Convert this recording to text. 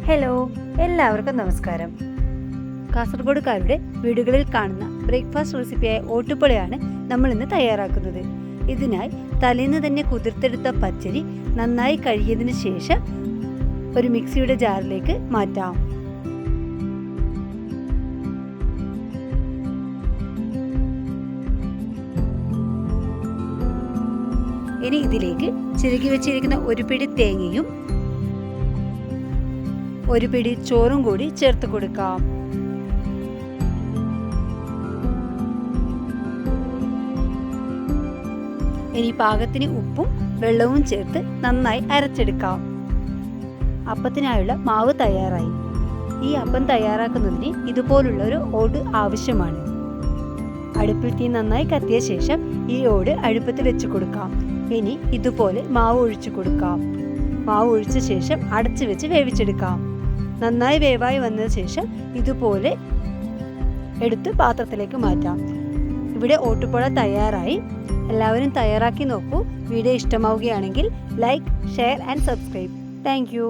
Hello, എല്ലാവർക്കും നമസ്കാരം. കാസർഗോഡുകാരുടെ വീടുകളിൽ കാണുന്ന ബ്രേക്ക്ഫാസ്റ്റ് റെസിപ്പിയായ ഓട്ടുപൊളിയാണ് നമ്മൾ ഇന്ന് തയ്യാറാക്കുന്നത്. ഇതിനായി തലേന്ന് തന്നെ കുതിർത്തെടുത്ത പച്ചരി നന്നായി കഴുകിയതിന് ശേഷം ഒരു മിക്സിയുടെ ജാറിലേക്ക് മാറ്റാം. ഇനി ഇതിലേക്ക് ചിരകി വെച്ചിരിക്കുന്ന ഒരു പിടി തേങ്ങയും ഒരു പിടി ചോറും കൂടി ചേർത്ത് കൊടുക്കാം. ഇനി പാകത്തിന് ഉപ്പും വെള്ളവും ചേർത്ത് നന്നായി അരച്ചെടുക്കാം. അപ്പത്തിനായുള്ള മാവ് തയ്യാറായി. ഈ അപ്പം തയ്യാറാക്കുന്നതിന് ഇതുപോലുള്ള ഒരു ഓട് ആവശ്യമാണ്. അടുപ്പിൽ തീ നന്നായി കത്തിയ ശേഷം ഈ ഓട് അടുപ്പത്ത് വെച്ച് കൊടുക്കാം. ഇനി ഇതുപോലെ മാവ് ഒഴിച്ചു കൊടുക്കാം. മാവ് ഒഴിച്ച ശേഷം അടച്ചു വെച്ച് വേവിച്ചെടുക്കാം. നന്നായി വേവായി വന്നതിന് ശേഷം ഇതുപോലെ എടുത്ത് പാത്രത്തിലേക്ക് മാറ്റാം. ഇവിടെ ഓട്ടുപൊള തയ്യാറായി. എല്ലാവരും തയ്യാറാക്കി നോക്കൂ. വീഡിയോ ഇഷ്ടമാവുകയാണെങ്കിൽ like, share and subscribe. Thank you.